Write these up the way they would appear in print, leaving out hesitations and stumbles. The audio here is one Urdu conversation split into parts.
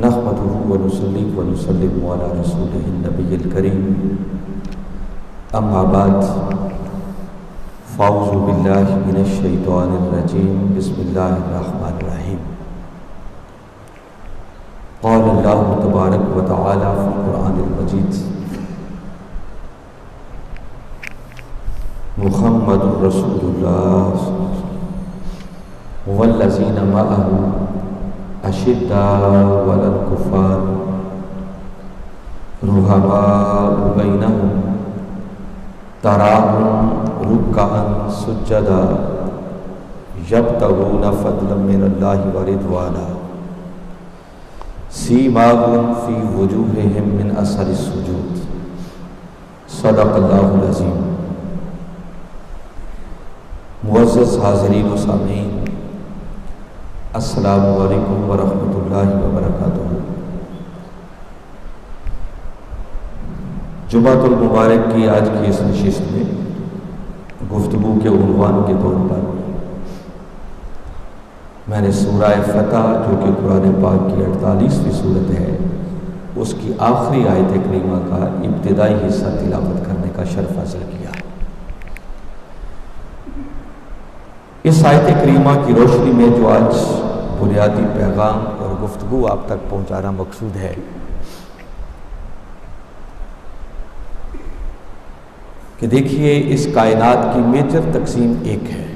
نحمده ونصلي ونسلم على رسوله النبي الكريم اما بعد فاعوذ بالله من الشيطان الرجيم بسم الله الرحمن الرحيم قال الله تبارك وتعالى في القرآن المجيد محمد رسول الله والذين معه أشداء على الكفار رحماء بينهم تراهم ركعا سجدا يبتغون فضلا من الله ورضوانا سيماهم في وجوههم من أثر السجود صدق الله العظيم۔ معزز حاضرین و سامعین، السلام علیکم ورحمۃ اللہ وبرکاتہ۔ جمعۃ المبارک کی آج کی اس نشست میں گفتگو کے عنوان کے طور پر میں نے سورہ فتح، جو کہ قرآن پاک کی 48ویں صورت ہے، اس کی آخری آیت کریمہ کا ابتدائی حصہ تلاوت کرنے کا شرف حاصل کیا۔ اس آیت کریمہ کی روشنی میں جو آج بنیادی پیغام اور گفتگو آپ تک پہنچانا مقصود ہے، کہ دیکھیے اس کائنات کی میجر تقسیم ایک ہے،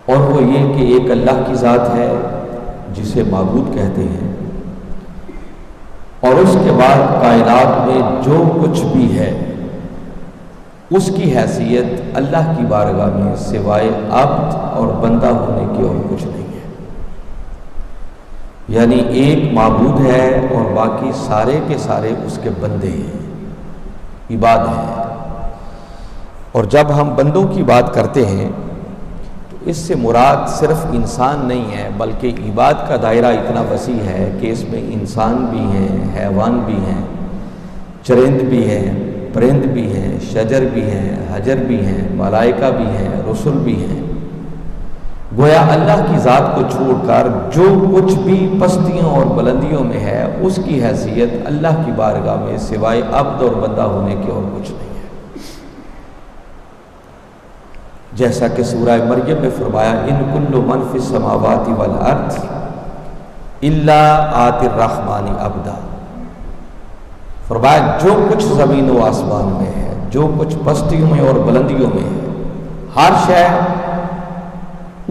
اور وہ یہ کہ ایک اللہ کی ذات ہے جسے معبود کہتے ہیں، اور اس کے بعد کائنات میں جو کچھ بھی ہے اس کی حیثیت اللہ کی بارگاہ میں سوائے عبد اور بندہ ہونے کی اور کچھ نہیں ہے۔ یعنی ایک معبود ہے اور باقی سارے کے سارے اس کے بندے ہیں، عباد ہیں۔ اور جب ہم بندوں کی بات کرتے ہیں تو اس سے مراد صرف انسان نہیں ہے، بلکہ عباد کا دائرہ اتنا وسیع ہے کہ اس میں انسان بھی ہیں، حیوان بھی ہیں، چرند بھی ہیں، پرند بھی ہیں، شجر بھی ہیں، حجر بھی ہیں، ملائکہ بھی ہیں، رسل بھی ہیں۔ گویا اللہ کی ذات کو چھوڑ کر جو کچھ بھی پستیوں اور بلندیوں میں ہے اس کی حیثیت اللہ کی بارگاہ میں سوائے عبد اور بندہ ہونے کی اور کچھ نہیں ہے۔ جیسا کہ سورہ مریم میں فرمایا ان کل من فی السماوات والارض الا آتی الرحمن عبدا، فرمایا جو کچھ زمین و آسمان میں ہے، جو کچھ پستیوں میں اور بلندیوں میں ہے، ہر شے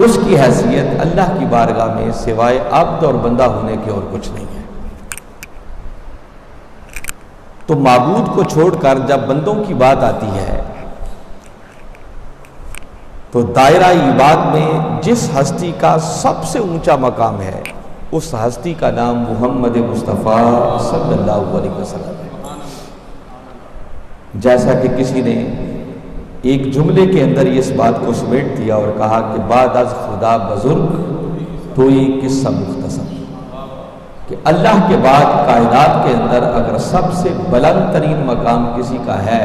اس کی حیثیت اللہ کی بارگاہ میں سوائے عبد اور بندہ ہونے کے اور کچھ نہیں ہے۔ تو معبود کو چھوڑ کر جب بندوں کی بات آتی ہے تو دائرہ عباد میں جس ہستی کا سب سے اونچا مقام ہے اس ہستی کا نام محمد مصطفیٰ صلی اللہ علیہ وسلم ہے۔ جیسا کہ کسی نے ایک جملے کے اندر اس بات کو سمیٹ دیا اور کہا کہ بعد از خدا بزرگ تو یہ قصہ مختصر، کہ اللہ کے بعد کائنات کے اندر اگر سب سے بلند ترین مقام کسی کا ہے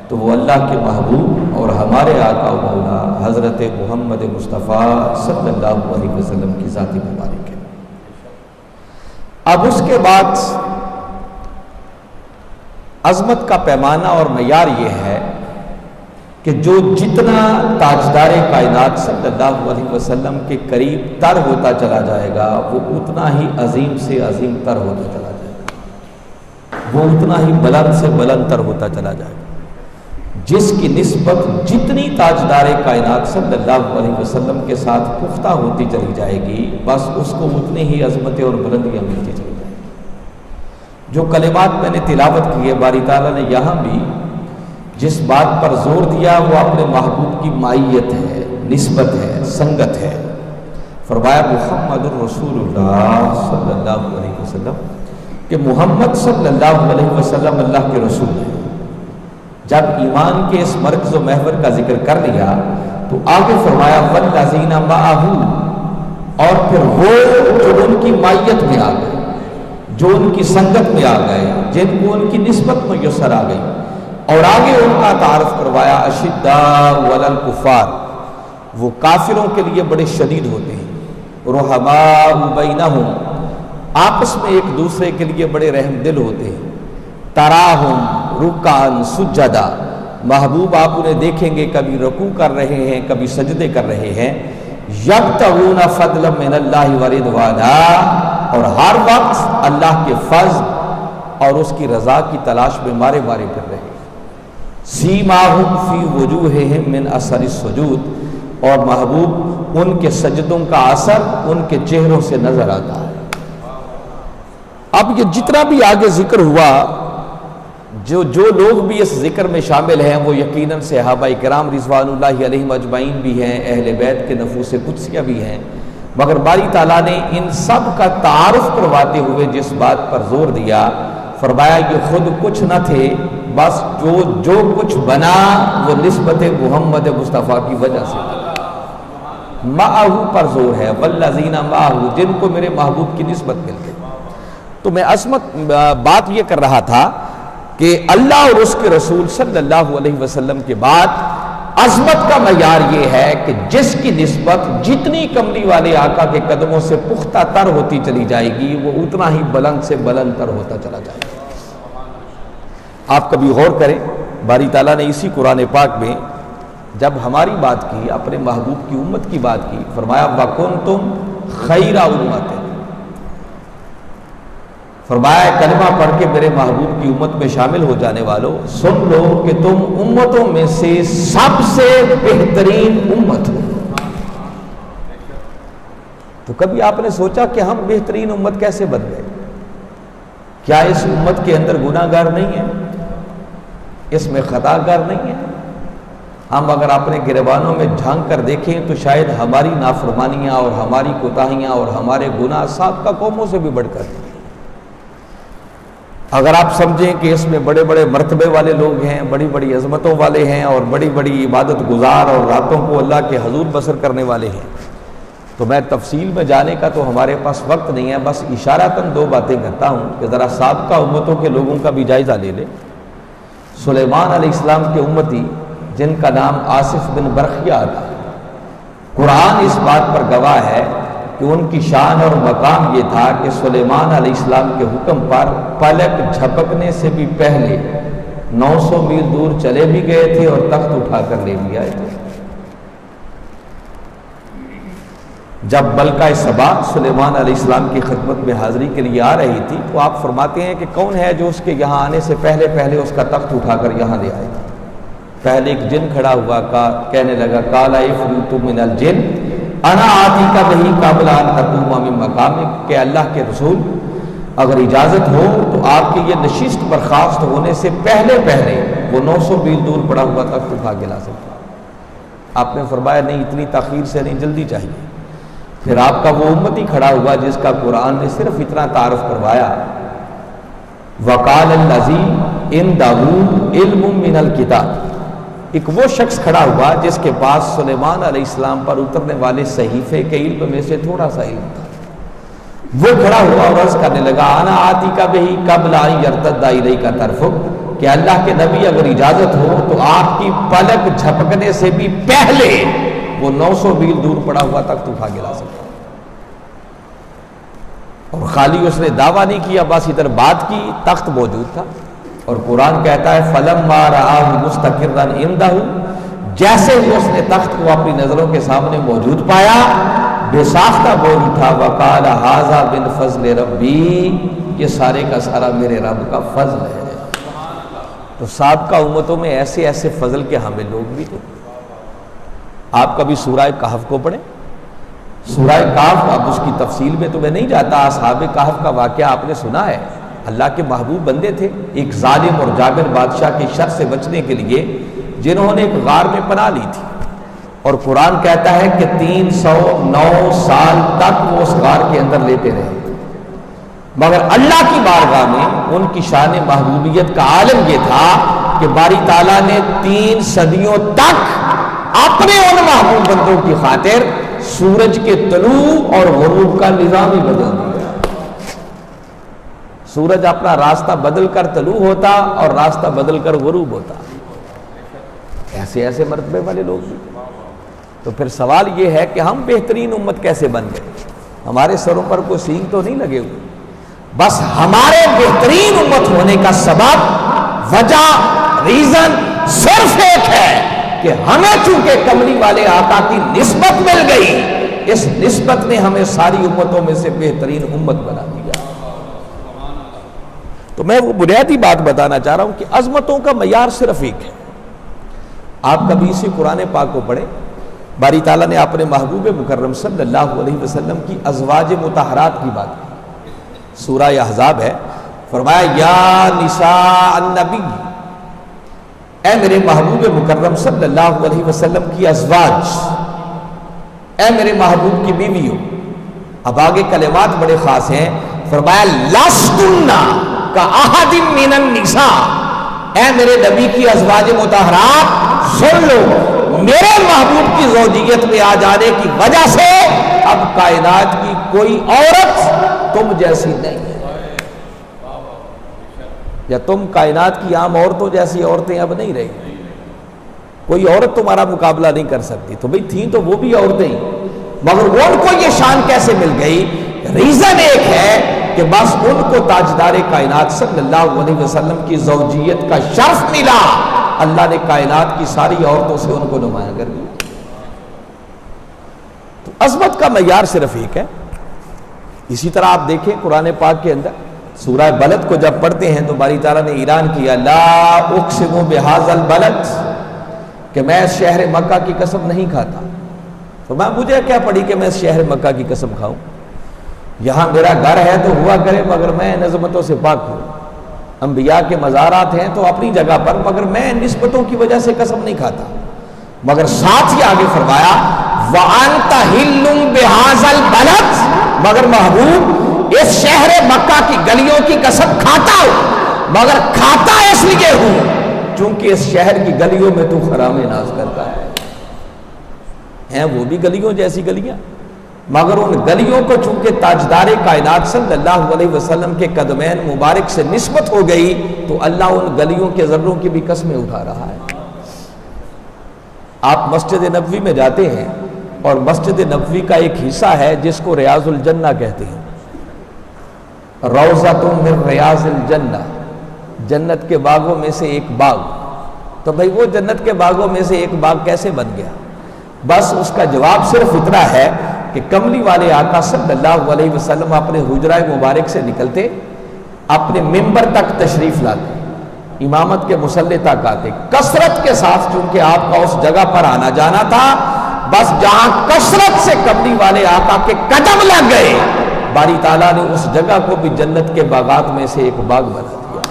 تو وہ اللہ کے محبوب اور ہمارے آقا و مولا حضرت محمد مصطفیٰ صلی اللہ علیہ وسلم کی ذاتی مبارک ہے۔ اب اس کے بعد عظمت کا پیمانہ اور معیار یہ ہے کہ جو جتنا تاجدار کائنات صلی اللہ علیہ وسلم کے قریب تر ہوتا چلا جائے گا وہ اتنا ہی عظیم سے عظیم تر ہوتا چلا جائے گا، وہ اتنا ہی بلند سے بلند تر ہوتا چلا جائے گا۔ جس کی نسبت جتنی تاجدار کائنات صلی اللہ علیہ وسلم کے ساتھ پختہ ہوتی چلی جائے گی، بس اس کو اتنی ہی عظمتیں اور بلندیاں ملتی چلی جائیں گی۔ جو کلمات میں نے تلاوت کی ہے، باری تعالیٰ نے یہاں بھی جس بات پر زور دیا وہ اپنے محبوب کی مائیت ہے، نسبت ہے، سنگت ہے۔ فرمایا محمد الرسول اللہ صلی اللہ علیہ وسلم، کہ محمد صلی اللہ علیہ وسلم اللہ کے رسول ہیں۔ جب ایمان کے اس مرکز و محور کا ذکر کر لیا تو آگے فرمایا والذین معہ، اور پھر وہ جو ان کی مائیت میں آ گئے، جو ان کی سنگت میں آ گئے، جن کو ان کی نسبت میسر آ گئی، اور آگے ان کا تعارف کروایا اشداء علی الکفار، وہ کافروں کے لیے بڑے شدید ہوتے ہیں، رحماء بینہم، آپس میں ایک دوسرے کے لیے بڑے رحم دل ہوتے ہیں. تراہم رکعا سجدا، محبوب آپ انہیں دیکھیں گے کبھی رکوع کر رہے ہیں کبھی سجدے کر رہے ہیں. یبتغون فضلا من اللہ ورضوانا، اور ہر وقت اللہ کے فضل اور اس کی رضا کی تلاش میں مارے مارے کر رہے ہیں. سیماہم فی وجوہہم من اثر السجود، اور محبوب ان کے سجدوں کا اثر ان کے چہروں سے نظر آتا ہے. اب یہ جتنا بھی آگے ذکر ہوا، جو لوگ بھی اس ذکر میں شامل ہیں وہ یقیناً صحابہ کرام رضوان اللہ علیہم اجمعین بھی ہیں، اہل بیت کے نفوس قدسیہ بھی ہیں، مگر باری تعالیٰ نے ان سب کا تعارف کرواتے ہوئے جس بات پر زور دیا، فرمایا یہ خود کچھ نہ تھے، بس جو کچھ بنا وہ نسبت محمد مصطفیٰ کی وجہ سے. معہو پر زور ہے، والذین معہو، جن کو میرے محبوب کی نسبت مل گئی. تو میں عظمت بات یہ کر رہا تھا کہ اللہ اور اس کے رسول صلی اللہ علیہ وسلم کے بعد عظمت کا معیار یہ ہے کہ جس کی نسبت جتنی کملی والے آقا کے قدموں سے پختہ تر ہوتی چلی جائے گی وہ اتنا ہی بلند سے بلند تر ہوتا چلا جائے گا. آپ کبھی غور کریں، باری تعالیٰ نے اسی قرآن پاک میں جب ہماری بات کی، اپنے محبوب کی امت کی بات کی، فرمایا وَكُنْتُمْ خَيْرَ أُمَّةٍ، فرمایا کلمہ پڑھ کے میرے محبوب کی امت میں شامل ہو جانے والوں، سن لو کہ تم امتوں میں سے سب سے بہترین امت ہو. تو کبھی آپ نے سوچا کہ ہم بہترین امت کیسے بن گئے؟ کیا اس امت کے اندر گناہ گار نہیں ہے؟ اس میں خطا گار نہیں ہے؟ ہم اگر اپنے گریبانوں میں جھانک کر دیکھیں تو شاید ہماری نافرمانیاں اور ہماری کوتاہیاں اور ہمارے گناہ سابقہ قوموں سے بھی بڑھ کر ہیں. اگر آپ سمجھیں کہ اس میں بڑے بڑے مرتبے والے لوگ ہیں، بڑی بڑی عظمتوں والے ہیں اور بڑی بڑی عبادت گزار اور راتوں کو اللہ کے حضور بسر کرنے والے ہیں، تو میں تفصیل میں جانے کا تو ہمارے پاس وقت نہیں ہے، بس اشارتاً دو باتیں کرتا ہوں کہ ذرا سابقہ امتوں کے لوگوں کا بھی جائزہ لے لیں. سلیمان علیہ السلام کے امتی جن کا نام آصف بن برخیہ تھا، قرآن اس بات پر گواہ ہے کہ ان کی شان اور مقام یہ تھا کہ سلیمان علیہ السلام کے حکم پر پلک جھپکنے سے بھی پہلے 900 میل دور چلے بھی گئے تھے اور تخت اٹھا کر لے بھی آئے تھے. جب ملکہ سبا سلیمان علیہ السلام کی خدمت میں حاضری کے لیے آ رہی تھی تو آپ فرماتے ہیں کہ کون ہے جو اس کے یہاں آنے سے پہلے اس کا تخت اٹھا کر یہاں لے آئے. پہلے ایک جن کھڑا ہوا کہنے لگا قال عفریت من الجن انا آتیک بہ قبل ان تقوم من مقامک، کہ اللہ کے رسول اگر اجازت ہو تو آپ کے یہ نشست برخاست ہونے سے پہلے وہ 900 میل دور پڑا ہوا تخت اٹھا کے لا سکتا. آپ نے فرمایا نہیں، اتنی تاخیر سے نہیں، جلدی چاہیے. پھر آپ کا وہ امتی کھڑا ہوا جس کا قرآن نے صرف اتنا تعارف کروایا، وقال الذی عنده علم من الکتاب، ایک وہ شخص کھڑا ہوا جس کے پاس سلیمان علیہ السلام پر اترنے والے صحیفے کے علم میں سے تھوڑا سا علم تھا. وہ کھڑا ہوا اور عرض کرنے لگا انا آتیک بہ قبل ان یرتد الیک طرفک، کہ اللہ کے نبی اگر اجازت ہو تو آپ کی پلک جھپکنے سے بھی پہلے وہ 900 میل دور پڑا ہوا تخت اٹھا کے لا سکتا. اور خالی اس نے دعویٰ نہیں کیا، بس ادھر بات کی، تخت موجود تھا. اور قرآن کہتا ہے فَلَمَّا رَآهُ مُسْتَقِرًّا عِندَهُ، جیسے ہی اس نے تخت کو اپنی نظروں کے سامنے موجود پایا، بے ساختہ بول اٹھا وَقَالَ هَذَا مِنْ فَضْلِ رَبِّي، یہ سارے کا سارا میرے رب کا فضل ہے. تو سابقہ امتوں میں ایسے فضل کے حامل لوگ بھی تھے. آپ کبھی سورہ کہف کو پڑھیں. سورہ کہف، اب اس کی تفصیل میں تو میں نہیں جاتا، اصحاب کہف کا واقعہ آپ نے سنا ہے. اللہ کے محبوب بندے تھے، ایک ظالم اور جابر بادشاہ کی شر سے بچنے کے لیے جنہوں نے ایک غار میں پناہ لی تھی. اور قرآن کہتا ہے کہ 309 سال تک وہ اس غار کے اندر لیتے رہے. مگر اللہ کی بارگاہ میں ان کی شان محبوبیت کا عالم یہ تھا کہ باری تعالیٰ نے 3 صدیوں تک اپنے ان محبوب بندوں کی خاطر سورج کے طلوع اور غروب کا نظام ہی بدل دیا. سورج اپنا راستہ بدل کر طلوع ہوتا اور راستہ بدل کر غروب ہوتا. ایسے مرتبے والے لوگ بھی. تو پھر سوال یہ ہے کہ ہم بہترین امت کیسے بن گئے؟ ہمارے سروں پر کوئی سینگ تو نہیں لگے ہوئے، بس ہمارے بہترین امت ہونے کا سبب، وجہ، ریزن صرف ایک ہے کہ ہمیں چونکہ کملی والے آقا کی نسبت مل گئی، اس نسبت نے ہمیں ساری امتوں میں سے بہترین امت بنا دیا۔ تو میں وہ بنیادی بات بتانا چاہ رہا ہوں کہ عظمتوں کا معیار صرف ایک ہے۔ آپ کبھی اسی قرآن پاک کو پڑھیں، باری تعالیٰ نے اپنے محبوب مکرم صلی اللہ علیہ وسلم کی ازواج مطہرات کی بات کی، سورہ احزاب ہے، فرمایا یا نساء النبی، اے میرے محبوب مکرم صلی اللہ علیہ وسلم کی ازواج، اے میرے محبوب کی بیویوں۔ اب آگے کلمات بڑے خاص ہیں، فرمایا لستن کاحد من النساء، اے میرے نبی کی ازواج مطہرات سن لو، میرے محبوب کی زوجیت میں آ جانے کی وجہ سے اب کائنات کی کوئی عورت تم جیسی نہیں ہے، یا تم کائنات کی عام عورتوں جیسی عورتیں اب نہیں رہی، کوئی عورت تمہارا مقابلہ نہیں کر سکتی۔ تو بھئی تھیں تو وہ بھی عورتیں ہی، مگر ان کو یہ شان کیسے مل گئی؟ ریزن ایک ہے کہ بس ان کو تاجدار کائنات صلی اللہ علیہ وسلم کی زوجیت کا شرف ملا، اللہ نے کائنات کی ساری عورتوں سے ان کو نمایاں کر دیا۔ تو عظمت کا معیار صرف ایک ہے۔ اسی طرح آپ دیکھیں قرآن پاک کے اندر سورہ بلد کو جب پڑھتے ہیں تو باری تعالیٰ نے اعلان کیا لا اقسم بہذا البلد، کہ میں اس شہر مکہ کی قسم نہیں کھاتا۔ فرمایا مجھے کیا پڑی کہ میں اس شہر مکہ کی قسم کھاؤں، یہاں میرا گھر ہے تو ہوا کرے، مگر میں نظمتوں سے پاک ہوں۔ انبیاء کے مزارات ہیں تو اپنی جگہ پر، مگر میں نسبتوں کی وجہ سے قسم نہیں کھاتا۔ مگر ساتھ ہی آگے فرمایا وَأَنْتَ حِلٌّ بِهَذَا الْبَلَدِ، مگر محبوب اس شہر مکہ کی گلیوں کی قسم کھاتا ہوں، مگر کھاتا اس لیے ہوں چونکہ اس شہر کی گلیوں میں تو حرام ناز کرتا ہے۔ ہیں وہ بھی گلیوں جیسی گلیاں، مگر ان گلیوں کو چونکہ تاجدار کائنات صلی اللہ علیہ وسلم کے قدمین مبارک سے نسبت ہو گئی تو اللہ ان گلیوں کے ذروں کی بھی قسمیں اٹھا رہا ہے۔ آپ مسجد نبوی میں جاتے ہیں اور مسجد نبوی کا ایک حصہ ہے جس کو ریاض الجنہ کہتے ہیں، روضۃ من ریاض الجنہ، جنت کے باغوں میں سے ایک باغ۔ تو بھئی وہ جنت کے باغوں میں سے ایک باغ کیسے بن گیا؟ بس اس کا جواب صرف اتنا ہے کہ کملی والے آقا صلی اللہ علیہ وسلم اپنے حجرہ مبارک سے نکلتے، اپنے ممبر تک تشریف لاتے، امامت کے مصلی تک آتے، کثرت کے ساتھ، چونکہ آپ کا اس جگہ پر آنا جانا تھا، بس جہاں کثرت سے کملی والے آقا کے قدم لگ گئے، باری تعالیٰ نے اس جگہ کو بھی جنت کے باغات میں سے ایک باغ بنا دیا۔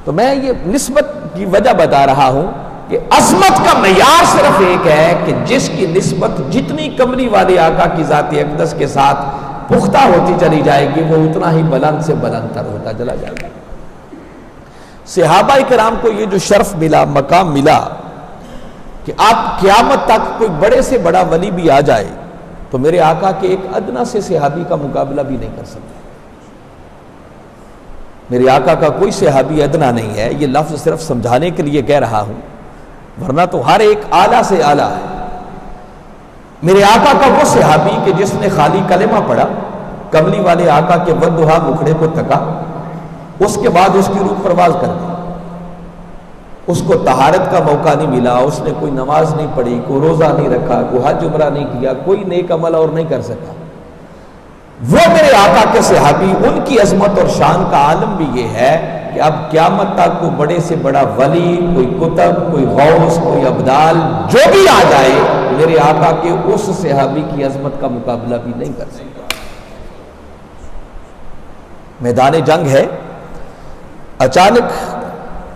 تو میں یہ نسبت کی وجہ بتا رہا ہوں کہ عظمت کا معیار صرف ایک ہے کہ جس کی نسبت جتنی کملی والے آقا کی ذات اقدس کے ساتھ پختہ ہوتی چلی جائے گی وہ اتنا ہی بلند سے بلند تر ہوتا چلا جائے گا۔ صحابہ کرام کو یہ جو شرف ملا، مقام ملا کہ آپ قیامت تک کوئی بڑے سے بڑا ولی بھی آ جائے تو میرے آقا کے ایک ادنا سے صحابی کا مقابلہ بھی نہیں کر سکتا۔ میرے آقا کا کوئی صحابی ادنا نہیں ہے، یہ لفظ صرف سمجھانے کے لیے کہہ رہا ہوں، ورنہ تو ہر ایک اعلیٰ سے اعلیٰ ہے۔ میرے آقا کا وہ صحابی کہ جس نے خالی کلمہ پڑھا، کملی والے آقا کے والضحیٰ مکھڑے کو تکا، اس کے بعد اس کی روح پرواز کر گئی، اس کو طہارت کا موقع نہیں ملا، اس نے کوئی نماز نہیں پڑھی، کوئی روزہ نہیں رکھا، کوئی حج عمرہ نہیں کیا، کوئی نیک عمل اور نہیں کر سکا۔ وہ میرے آقا کے صحابی، ان کی عظمت اور شان کا عالم بھی یہ ہے کہ اب قیامت تک کوئی بڑے سے بڑا ولی، کوئی کتب، کوئی غوث، کوئی ابدال جو بھی آ جائے، میرے آقا کے اس صحابی کی عظمت کا مقابلہ بھی نہیں کر سکتا۔ میدان جنگ ہے، اچانک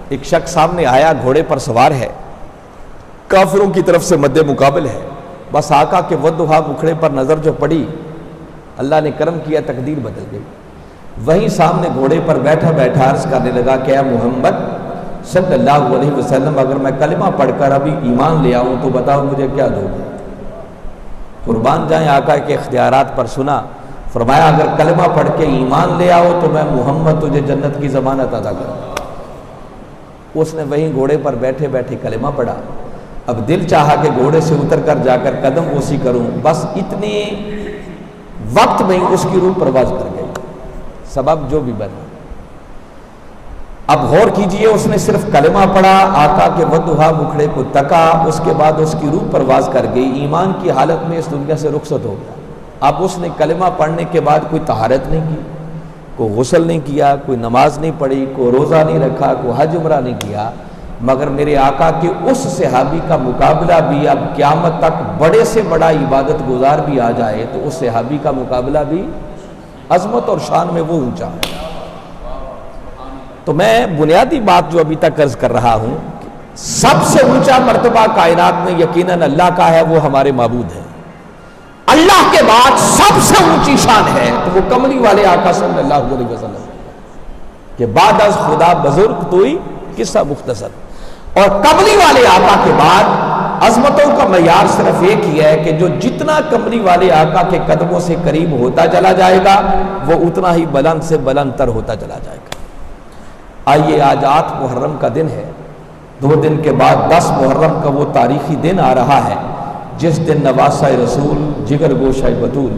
ایک شخص سامنے آیا، گھوڑے پر سوار ہے، کافروں کی طرف سے مد مقابل ہے، بس آقا کے والضحیٰ مکھڑے پر نظر جو پڑی، اللہ نے کرم کیا، تقدیر بدل گئی۔ وہیں سامنے گھوڑے پر بیٹھا بیٹھا عرض کرنے لگا کہ اے محمد صلی اللہ علیہ وسلم، اگر میں کلمہ پڑھ کر ابھی ایمان لے آؤں تو بتاؤ مجھے کیا دو گے؟ قربان جائیں آقا کے اختیارات پر سنا، فرمایا اگر کلمہ پڑھ کے ایمان لے آؤ تو میں محمد تجھے جنت کی ضمانت ادا کروں۔ اس نے وہیں گھوڑے پر بیٹھے بیٹھے کلمہ پڑھا۔ اب دل چاہا کہ گھوڑے سے اتر کر جا کر قدم بوسی کروں، بس اتنی وقت میں ہی اس کی روح پرواز کر گئی، سبب جو بھی بنا۔ اب غور کیجئے، اس نے صرف کلمہ پڑھا، آقا کے ودھا مکھڑے کو تکا، اس کے بعد اس کی روح پرواز کر گئی، ایمان کی حالت میں اس دنیا سے رخصت ہو گیا۔ اب اس نے کلمہ پڑھنے کے بعد کوئی طہارت نہیں کی، کوئی غسل نہیں کیا، کوئی نماز نہیں پڑھی، کوئی روزہ نہیں رکھا، کوئی حج عمرہ نہیں کیا، مگر میرے آقا کے اس صحابی کا مقابلہ بھی اب قیامت تک بڑے سے بڑا عبادت گزار بھی آ جائے تو اس صحابی کا مقابلہ بھی عظمت اور شان میں وہ اونچا ہے۔ تو میں بنیادی بات جو ابھی تک عرض کر رہا ہوں، سب سے اونچا مرتبہ کائنات میں یقیناً اللہ کا ہے، وہ ہمارے معبود ہے۔ اللہ کے بعد سب سے اونچی شان ہے تو وہ کملی والے آقا صلی اللہ علیہ وسلم کہ بعد از خدا بزرگ توئی قصہ مختصر، اور کملی والے آقا کے بعد عظمتوں کا معیار صرف ایک ہی ہے کہ جو جتنا کملی والے آقا کے قدموں سے قریب ہوتا چلا جائے گا وہ اتنا ہی بلند سے بلند تر ہوتا چلا جائے گا۔ آئیے، آج 8 محرم کا دن ہے، 2 دن کے بعد 10 محرم کا وہ تاریخی دن آ رہا ہے جس دن نواسہ رسول، جگر گوشہ بطول،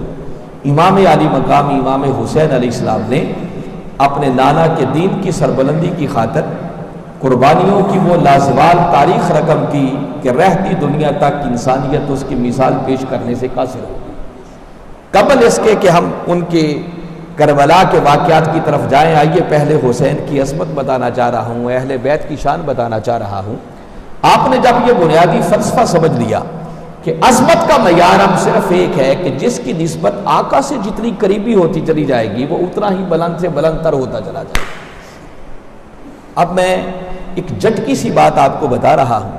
امام علی مقام امام حسین علیہ السلام نے اپنے نانا کے دین کی سربلندی کی خاطر قربانیوں کی وہ لازوال تاریخ رقم کی کہ رہتی دنیا تک انسانیت اس کی مثال پیش کرنے سے قاصر ہوگی۔ قبل اس کے کہ ہم ان کے کربلا کے واقعات کی طرف جائیں، آئیے پہلے حسین کی عظمت بتانا چاہ رہا ہوں، اہل بیت کی شان بتانا چاہ رہا ہوں۔ آپ نے جب یہ بنیادی فلسفہ سمجھ لیا کہ عظمت کا معیار اب صرف ایک ہے کہ جس کی نسبت آقا سے جتنی قریبی ہوتی چلی جائے گی وہ اتنا ہی بلند سے بلند تر ہوتا چلا جائے گا۔ اب میں ایک جھٹکی سی بات آپ کو بتا رہا ہوں،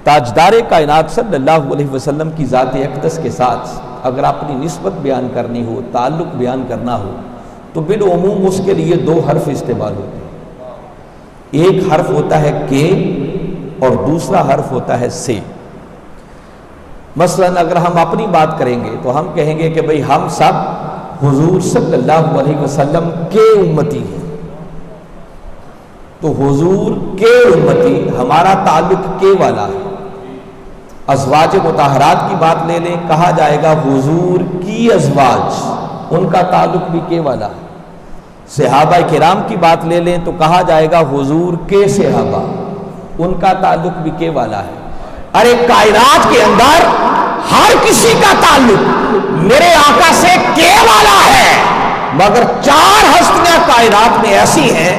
تاجدار کائنات صلی اللہ علیہ وسلم کی ذات اقدس کے ساتھ اگر اپنی نسبت بیان کرنی ہو، تعلق بیان کرنا ہو تو بالعموم اس کے لیے 2 حرف استعمال ہوتے ہیں۔ ایک حرف ہوتا ہے کے اور دوسرا حرف ہوتا ہے سے۔ مثلا اگر ہم اپنی بات کریں گے تو ہم کہیں گے کہ بھئی ہم سب حضور صلی اللہ علیہ وسلم کے امتی ہیں، تو حضور کے امتی ہمارا تعلق کے والا ہے۔ ازواج مطہرات کی بات لے لیں، کہا جائے گا حضور کی ازواج، ان کا تعلق بھی کے والا ہے۔ صحابہ کرام کی بات لے لیں تو کہا جائے گا حضور کے صحابہ، ان کا تعلق بھی کے والا ہے۔ ارے کائنات کے اندر ہر کسی کا تعلق میرے آقا سے کے والا ہے، مگر 4 ہستیاں کائنات میں ایسی ہیں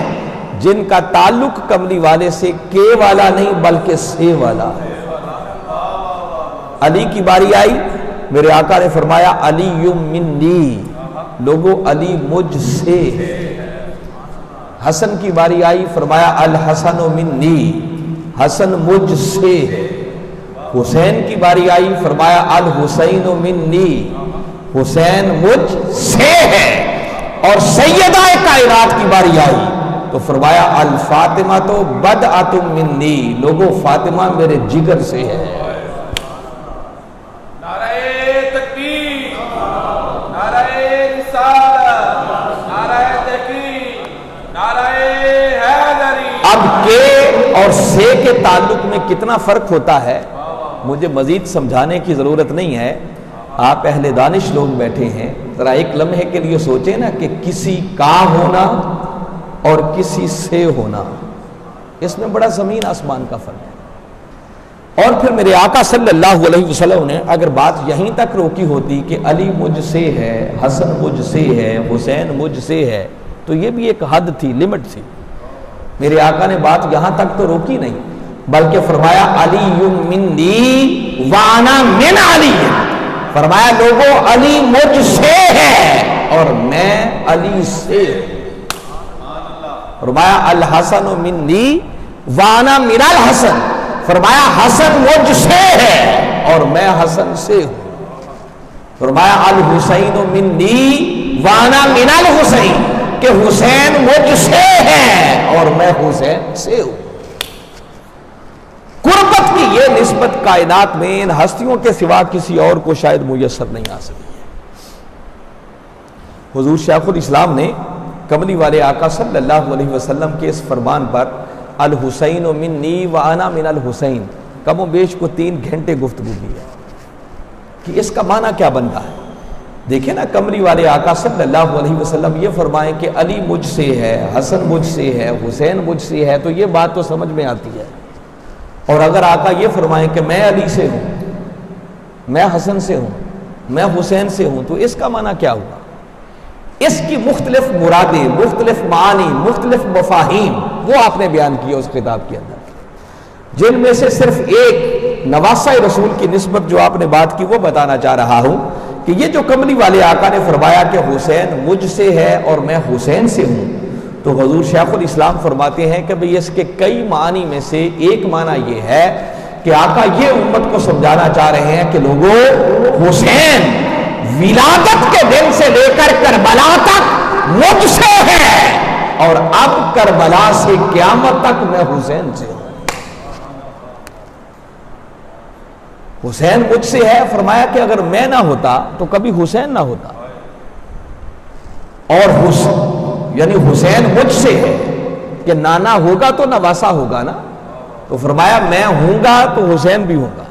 جن کا تعلق کملی والے سے کے والا نہیں بلکہ سے والا ہے۔ علی کی باری آئی، میرے آقا نے فرمایا علی منی، لوگو علی مجھ سے۔ حسن کی باری آئی، فرمایا الحسن منی، حسن مجھ سے۔ حسین کی باری آئی، فرمایا الحسین منی، حسین مجھ سے ہے۔ اور سیدہ کائنات کی باری آئی تو فرمایا الفاطمہ تو بدعۃ منی، لوگو فاطمہ میرے جگر سے ہے۔ نعرہ تکبیر، نعرہ رسالت، نعرہ تحقیق، نعرہ حیدری۔ اب کے اور سے کے تعلق میں کتنا فرق ہوتا ہے مجھے مزید سمجھانے کی ضرورت نہیں ہے، آپ اہل دانش لوگ بیٹھے ہیں، ذرا ایک لمحے کے لیے سوچیں نا کہ کسی کا ہونا اور کسی سے ہونا، اس میں بڑا زمین آسمان کا فرق ہے۔ اور پھر میرے آقا صلی اللہ علیہ وسلم نے اگر بات یہیں تک روکی ہوتی کہ علی مجھ سے ہے، حسن مجھ سے ہے، حسین مجھ سے ہے، تو یہ بھی ایک حد تھی، لمٹ تھی۔ میرے آقا نے بات یہاں تک تو روکی نہیں، بلکہ فرمایا علی منی وانا من علی، فرمایا لوگوں علی مجھ سے ہے اور میں علی سے۔ فرمایا الحسن منی وانا من الحسن، فرمایا حسن مجھ سے ہے اور میں حسن سے ہوں۔ فرمایا الحسین منی وانا من الحسین، کہ حسین مجھ سے ہے اور میں حسین سے ہوں۔ قربت کی یہ نسبت کائنات میں ان ہستیوں کے سوا کسی اور کو شاید میسر نہیں آ سکی ہے۔ حضور شیخ الاسلام نے کملی والے آقا صلی اللہ علیہ وسلم کے اس فرمان پر الحسین منی وانا من الحسین کم و بیش کو 3 گھنٹے گفتگو کی ہے کہ اس کا معنی کیا بنتا ہے۔ دیکھیں نا کملی والے آقا صلی اللہ علیہ وسلم یہ فرمائیں کہ علی مجھ سے ہے، حسن مجھ سے ہے، حسین مجھ سے ہے، تو یہ بات تو سمجھ میں آتی ہے۔ اور اگر آقا یہ فرمائیں کہ میں علی سے ہوں، میں حسن سے ہوں، میں حسین سے ہوں، تو اس کا معنی کیا ہوا؟ اس کی مختلف مرادیں، مختلف معانی، مختلف مفاہیم وہ آپ نے بیان کیا اس خطاب کے اندر، جن میں سے صرف ایک نواسہ رسول کی نسبت جو آپ نے بات کی وہ بتانا چاہ رہا ہوں کہ یہ جو کملی والے آقا نے فرمایا کہ حسین مجھ سے ہے اور میں حسین سے ہوں، تو حضور شیخ الاسلام فرماتے ہیں کہ بھئی اس کے کئی معنی میں سے ایک معنی یہ ہے کہ آقا یہ امت کو سمجھانا چاہ رہے ہیں کہ لوگوں، حسین ولادت کے دن سے لے کر کربلا تک مجھ سے ہے، اور اب کربلا سے قیامت تک میں حسین سے ہوں۔ حسین مجھ سے ہے، فرمایا کہ اگر میں نہ ہوتا تو کبھی حسین نہ ہوتا، اور یعنی حسین مجھ سے ہے کہ نانا ہوگا تو نواسا ہوگا نا، تو فرمایا میں ہوں گا تو حسین بھی ہوگا،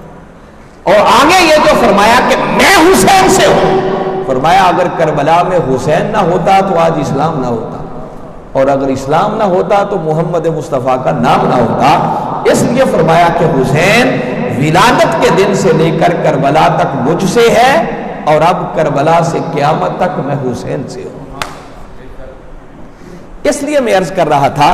اور آگے یہ جو فرمایا کہ میں حسین سے ہوں، فرمایا اگر کربلا میں حسین نہ ہوتا تو آج اسلام نہ ہوتا، اور اگر اسلام نہ ہوتا تو محمد مصطفیٰ کا نام نہ ہوتا۔ اس لیے فرمایا کہ حسین ولادت کے دن سے لے کر کربلا تک مجھ سے ہے، اور اب کربلا سے قیامت تک میں حسین سے ہوں۔ اس لیے میں عرض کر رہا تھا،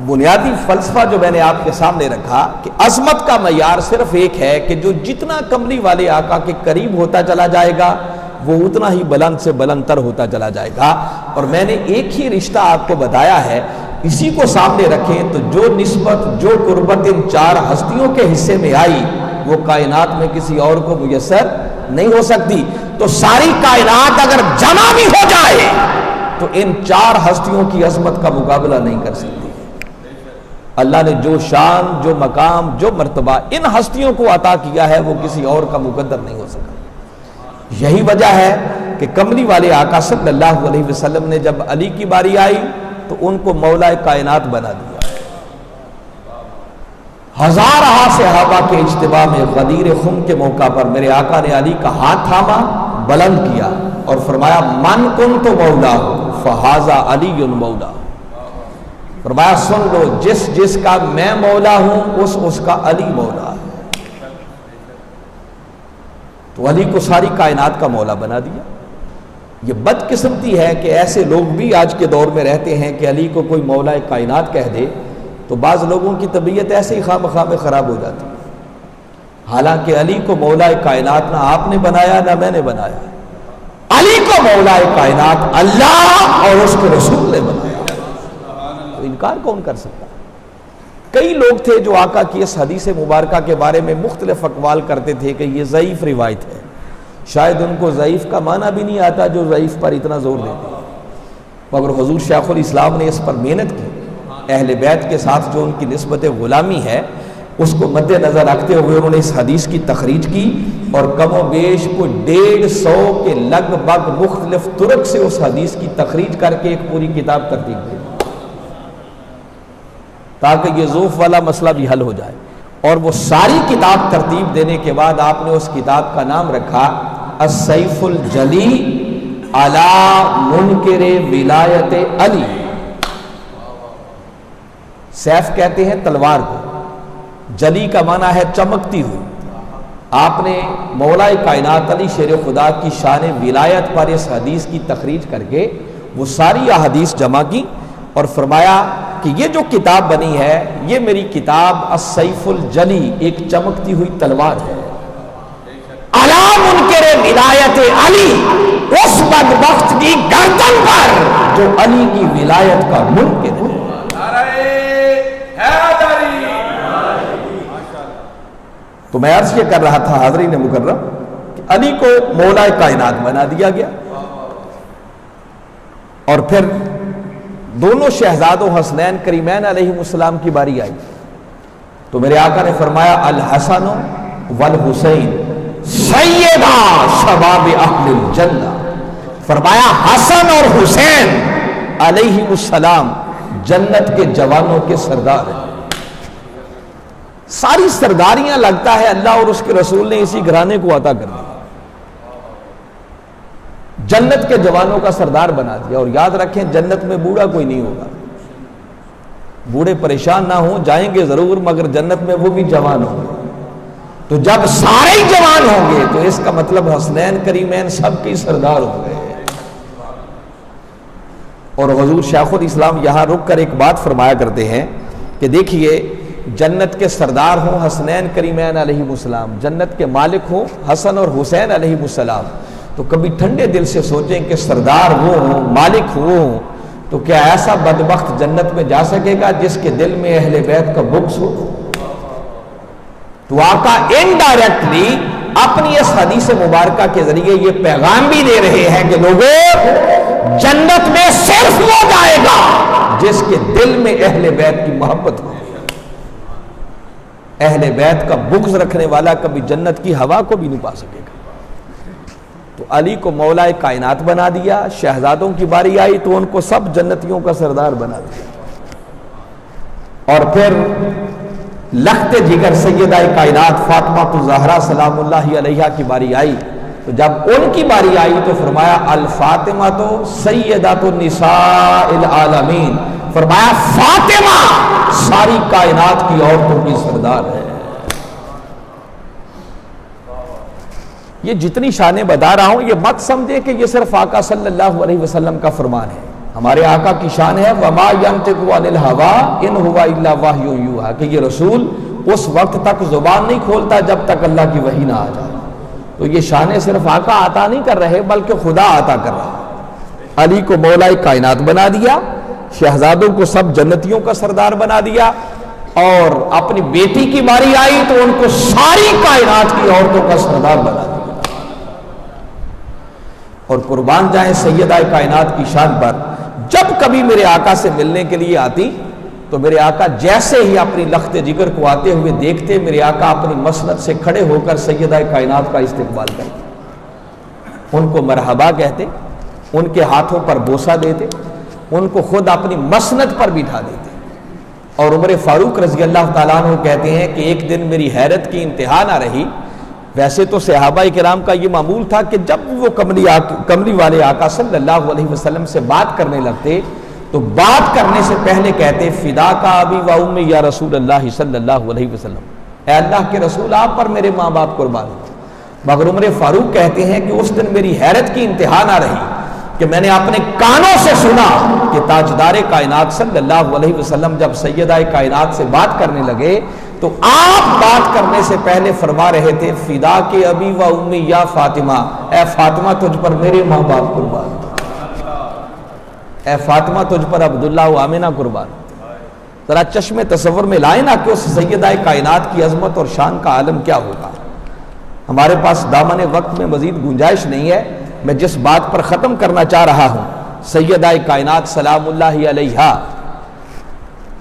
بنیادی فلسفہ جو میں نے آپ کے سامنے رکھا کہ عظمت کا معیار صرف ایک ہے کہ جو جتنا کملی والے آقا کے قریب ہوتا چلا جائے گا وہ اتنا ہی بلند سے بلند تر ہوتا چلا جائے گا۔ اور میں نے ایک ہی رشتہ آپ کو بتایا ہے، اسی کو سامنے رکھیں تو جو نسبت، جو قربت ان چار ہستیوں کے حصے میں آئی وہ کائنات میں کسی اور کو میسر نہیں ہو سکتی۔ تو ساری کائنات اگر جمع بھی ہو جائے تو ان چار ہستیوں کی عظمت کا مقابلہ نہیں کر سکتی۔ اللہ نے جو شان، جو مقام، جو مرتبہ ان ہستیوں کو عطا کیا ہے وہ کسی اور کا مقدر نہیں ہو سکا۔ یہی وجہ ہے کہ کملی والے آقا صلی اللہ علیہ وسلم نے جب علی کی باری آئی تو ان کو مولا کائنات بنا دیا۔ ہزارہ صحابہ کے اجتماع میں غدیر خم کے موقع پر میرے آقا نے علی کا ہاتھ تھاما، بلند کیا اور فرمایا من کنت مولا فہذا علی مولا۔ فرمایا سن لو، جس جس کا میں مولا ہوں اس کا علی مولا ہے۔ تو علی کو ساری کائنات کا مولا بنا دیا۔ یہ بدقسمتی ہے کہ ایسے لوگ بھی آج کے دور میں رہتے ہیں کہ علی کو کوئی مولا کائنات کہہ دے تو بعض لوگوں کی طبیعت ایسے ہی خواہ مخواہ میں خراب ہو جاتی ہے۔ حالانکہ علی کو مولا کائنات نہ آپ نے بنایا نہ میں نے بنایا، علی کو مولا کائنات اللہ اور اس کے رسول نے بنایا۔ تو انکار کون کر سکتا؟ کئی لوگ تھے جو آقا کی اس حدیث مبارکہ کے بارے میں مختلف اقوال کرتے تھے کہ یہ ضعیف روایت ہے، شاید ان کو ضعیف کا معنی بھی نہیں آتا جو ضعیف پر اتنا زور دیتے ہیں، مگر حضور شیخ الاسلام نے اس پر محنت کی۔ اہل بیت کے ساتھ جو ان کی نسبت غلامی ہے اس کو مد نظر رکھتے ہوئے انہوں نے اس حدیث کی تخریج کی، اور کم و بیش کو 150 کے لگ بھگ مختلف طرق سے اس حدیث کی تخریج کر کے ایک پوری کتاب ترتیب دی تاکہ یہ ذوف والا مسئلہ بھی حل ہو جائے۔ اور وہ ساری کتاب ترتیب دینے کے بعد آپ نے اس کتاب کا نام رکھا السیف الجلی علی منکر ولایت علی۔ سیف کہتے ہیں تلوار کو، جلی کا معنی ہے چمکتی ہوئی۔ آپ نے مولا کائنات علی شیر خدا کی شان ولایت پر اس حدیث کی تخریج کر کے وہ ساری احادیث جمع کی اور فرمایا کہ یہ جو کتاب بنی ہے یہ میری کتاب السیف الجلی، ایک چمکتی ہوئی تلوار ہے، علی منکر ولایت علی، اس بدبخت کی گردن پر جو علی کی ولایت کا منکر ہے۔ تو میں عرض یہ کر رہا تھا حاضرین مکرم کہ علی کو مولا کائنات بنا دیا گیا، اور پھر دونوں شہزادوں حسنین کریمین علیہ السلام کی باری آئی تو میرے آقا نے فرمایا الحسن والحسین سیدہ شباب اہل الجنہ، فرمایا حسن اور حسین علیہ السلام جنت کے جوانوں کے سردار ہیں۔ ساری سرداریاں لگتا ہے اللہ اور اس کے رسول نے اسی گھرانے کو عطا کر دی۔ جنت کے جوانوں کا سردار بنا دیا. اور یاد رکھیں جنت میں بوڑھا کوئی نہیں ہوگا. بوڑھے پریشان نہ ہوں، جائیں گے ضرور مگر جنت میں وہ بھی جوان ہوں گے. تو جب سارے ہی جوان ہوں گے تو اس کا مطلب حسنین کریمین سب کی سردار ہوں گے. اور حضور شیخ الاسلام یہاں رک کر ایک بات فرمایا کرتے ہیں کہ دیکھیے جنت کے سردار ہوں حسنین کریمین علیہ السلام، جنت کے مالک ہوں حسن اور حسین علیہ السلام، تو کبھی ٹھنڈے دل سے سوچیں کہ سردار وہ ہوں، مالک وہ ہوں، تو کیا ایسا بدبخت جنت میں جا سکے گا جس کے دل میں اہل بیت کا بغض ہو؟ تو آقا انڈائریکٹلی اپنی اس حدیث مبارکہ کے ذریعے یہ پیغام بھی دے رہے ہیں کہ لوگوں جنت میں صرف وہ جائے گا جس کے دل میں اہل بیت کی محبت ہو. اہل بیت کا بغض رکھنے والا کبھی جنت کی ہوا کو بھی نہیں پا سکے گا. تو علی کو مولا کائنات بنا دیا، شہزادوں کی باری آئی تو ان کو سب جنتیوں کا سردار بنا دیا. اور پھر لخت جگر سیدہ کائنات فاطمہ الزہرا سلام اللہ علیہا کی باری آئی تو جب ان کی باری آئی تو فرمایا الفاطمہ تو سیدۃ النساء العالمین، فرمایا فاطمہ ساری کائنات کی عورتوں کی سردار ہے. یہ جتنی شانیں بتا رہا ہوں یہ مت سمجھے کہ یہ صرف آقا صلی اللہ علیہ وسلم کا فرمان ہے. ہمارے آقا کی شان ہے وما ينطق عن الهوى ان هو الا وحی یوحی، کہ یہ رسول اس وقت تک زبان نہیں کھولتا جب تک اللہ کی وحی نہ آ جائے. تو یہ شانیں صرف آقا عطا نہیں کر رہے بلکہ خدا عطا کر رہا ہے. علی کو مولا کائنات بنا دیا، شہزادوں کو سب جنتیوں کا سردار بنا دیا، اور اپنی بیٹی کی باری آئی تو ان کو ساری کائنات کی عورتوں کا سردار بنا دیا. اور قربان جائیں سیدہ کائنات کی شان پر، جب کبھی میرے آقا سے ملنے کے لیے آتی تو میرے آقا جیسے ہی اپنی لخت جگر کو آتے ہوئے دیکھتے، میرے آقا اپنی مسند سے کھڑے ہو کر سیدہ کائنات کا استقبال کرتے، ان کو مرحبا کہتے، ان کے ہاتھوں پر بوسہ دیتے، ان کو خود اپنی مسند پر بٹھا دیتے. اور عمر فاروق رضی اللہ تعالیٰ عنہ کہتے ہیں کہ ایک دن میری حیرت کی انتہا نہ رہی. ویسے تو صحابہ کرام کا یہ معمول تھا کہ جب وہ کملی والے آقا صلی اللہ علیہ وسلم سے بات کرنے لگتے تو بات کرنے سے پہلے کہتے فدا کا ابی و امی یا رسول اللہ صلی اللہ علیہ وسلم، اے اللہ کے رسول آپ پر میرے ماں باپ قربان ہوں. مگر عمر فاروق کہتے ہیں کہ اس دن میری حیرت کی انتہا نہ رہی کہ میں نے اپنے کانوں سے سنا کہ تاجدار کائنات صلی اللہ علیہ وسلم جب سیدہ کائنات سے بات کرنے لگے تو آپ بات کرنے سے پہلے فرما رہے تھے فدا کے ابی و امی یا فاطمہ، اے فاطمہ تجھ پر میرے ماں باپ قربان، اے فاطمہ تجھ پر عبداللہ و آمنہ قربان. ذرا چشم تصور میں لائیں نا کہ اس سیدہ کائنات کی عظمت اور شان کا عالم کیا ہوگا. ہمارے پاس دامن وقت میں مزید گنجائش نہیں ہے. میں جس بات پر ختم کرنا چاہ رہا ہوں، سیدہ کائنات سلام اللہ علیہا،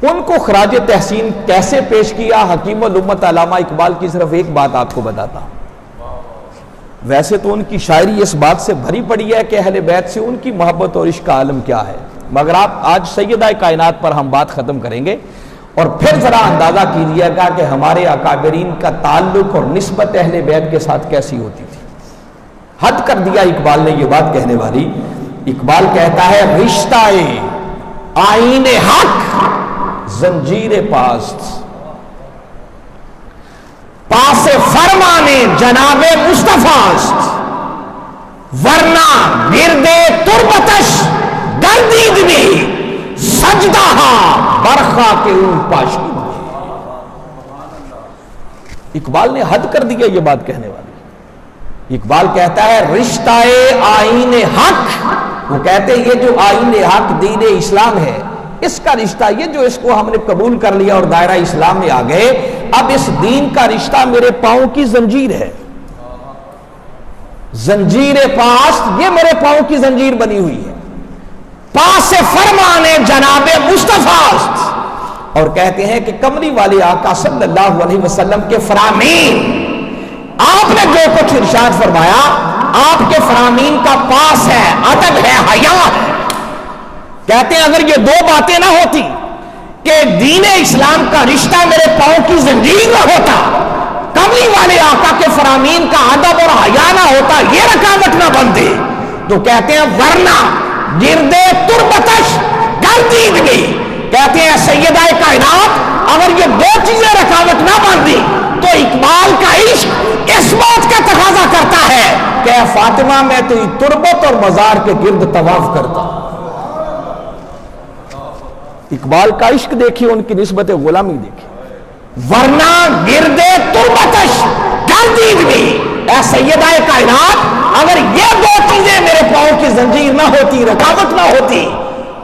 ان کو خراج تحسین کیسے پیش کیا. حکیم الامت علامہ اقبال کی صرف ایک بات آپ کو بتاتا ہوں. ویسے تو ان کی شاعری اس بات سے بھری پڑی ہے کہ اہل بیت سے ان کی محبت اور عشق کا عالم کیا ہے، مگر آپ آج سیدہ کائنات پر ہم بات ختم کریں گے اور پھر ذرا اندازہ کیجیے گا کہ ہمارے اکابرین کا تعلق اور نسبت اہل بیت کے ساتھ کیسی ہوتی تھی. حد کر دیا اقبال نے یہ بات کہنے والی. اقبال کہتا ہے رشتہ آئین حق زنجیر پاست، پاس فرمانے جناب مصطفیٰ، ورنہ گردے تربتش گردید بھی سجدہ برخا کے پاشید. اقبال نے حد کر دیا یہ بات کہنے والی. اقبال کہتا ہے رشتہ آئین حق، وہ کہتے ہیں یہ جو آئین حق دین اسلام ہے اس کا رشتہ، یہ جو اس کو ہم نے قبول کر لیا اور دائرہ اسلام میں آ گئے، اب اس دین کا رشتہ میرے پاؤں کی زنجیر ہے. زنجیر پاست، یہ میرے پاؤں کی زنجیر بنی ہوئی ہے. پاس فرمانے جناب مصطفیٰ، اور کہتے ہیں کہ کملی والے آقا صلی اللہ علیہ وسلم کے فرامین، آپ نے جو کچھ ارشاد فرمایا آپ کے فرامین کا پاس ہے، ادب ہے، حیا ہے. کہتے ہیں اگر یہ دو باتیں نہ ہوتی کہ دین اسلام کا رشتہ میرے پاؤں کی زنجیر نہ ہوتا، کملی والے آقا کے فرامین کا ادب اور حیا نہ ہوتا، یہ رکاوٹ نہ بنتے، تو کہتے ہیں ورنہ گردے تربتش گردیدگی، کہتے ہیں سیدہ کائنات اگر یہ دو چیزیں رکاوٹ نہ بن دی تو اقبال کا عشق اس بات کا تقاضا کرتا ہے کہ اے فاطمہ میں تیری تربت اور مزار کے گرد طواف کرتا ہوں۔ اقبال کا عشق دیکھیے، ان کی نسبت غلامی دیکھیے، ورنہ گردے تربتش گردیدگی، اے سیدہ کائنات اگر یہ دو چیزیں میرے پاؤں کی زنجیر نہ ہوتی، رکاوٹ نہ ہوتی،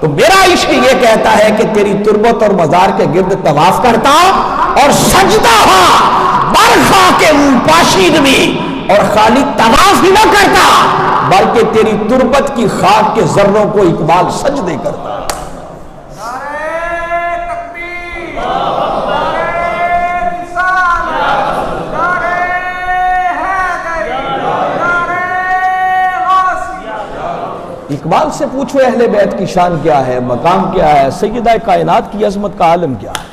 تو میرا عشق یہ کہتا ہے کہ تیری تربت اور مزار کے گرد طواف کرتا اور سجدہ برخا کے پاشید بھی، اور خالی طواف ہی نہ کرتا بلکہ تیری تربت کی خاک کے ذروں کو اقبال سجدے کرتا۔ اقبال سے پوچھو اہل بیت کی شان کیا ہے، مقام کیا ہے، سیدہ کائنات کی عظمت کا عالم کیا ہے۔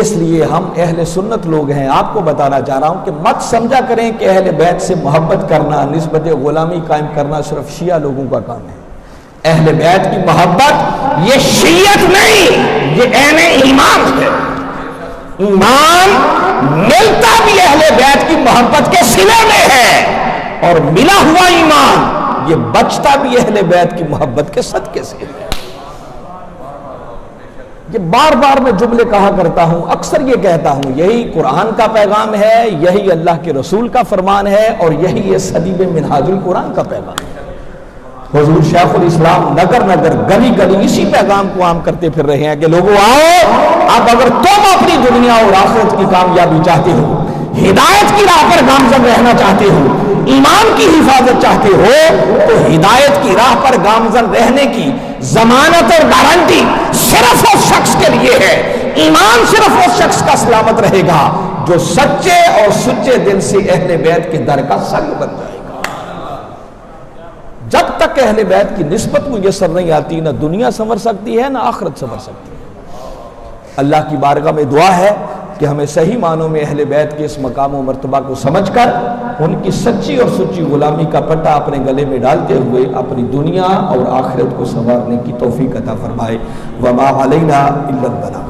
اس لیے ہم اہل سنت لوگ ہیں، آپ کو بتانا چاہ رہا ہوں کہ مت سمجھا کریں کہ اہل بیت سے محبت کرنا، نسبت غلامی قائم کرنا صرف شیعہ لوگوں کا کام ہے۔ اہل بیت کی محبت یہ شیعت نہیں، یہ عین ایمان ہے۔ ایمان ملتا بھی اہل بیت کی محبت کے صلے میں ہے، اور ملا ہوا ایمان یہ بچتا بھی اہل بیت کی محبت کے صدقے سے ہے۔ یہ بار بار میں جملے کہا کرتا ہوں، اکثر یہ کہتا ہوں، یہی قرآن کا پیغام ہے، یہی اللہ کے رسول کا فرمان ہے، اور یہی یہ صدی میں منہاج القرآن کا پیغام ہے۔ حضور شیخ الاسلام نگر نگر گلی گلی اسی پیغام کو عام کرتے پھر رہے ہیں کہ لوگوں آؤ، اب اگر تم اپنی دنیا اور آخرت کی کامیابی چاہتے ہو، ہدایت کی راہ پر گامزن رہنا چاہتے ہو، ایمان کی حفاظت چاہتے ہو، تو ہدایت کی راہ پر گامزن رہنے کی ضمانت اور گارنٹی صرف اس شخص کے لیے ہے۔ ایمان صرف اس شخص کا سلامت رہے گا جو سچے اور سچے دل سے اہل بیت کے در کا سنگ بن جائے گا۔ جب تک اہل بیت کی نسبت میسر نہیں آتی، نہ دنیا سنور سکتی ہے، نہ آخرت سنور سکتی ہے۔ اللہ کی بارگاہ میں دعا ہے کہ ہمیں صحیح معنوں میں اہل بیت کے اس مقام و مرتبہ کو سمجھ کر ان کی سچی اور سچی غلامی کا پٹا اپنے گلے میں ڈالتے ہوئے اپنی دنیا اور آخرت کو سنوارنے کی توفیق عطا فرمائے۔ وما علینا الا البلاغ۔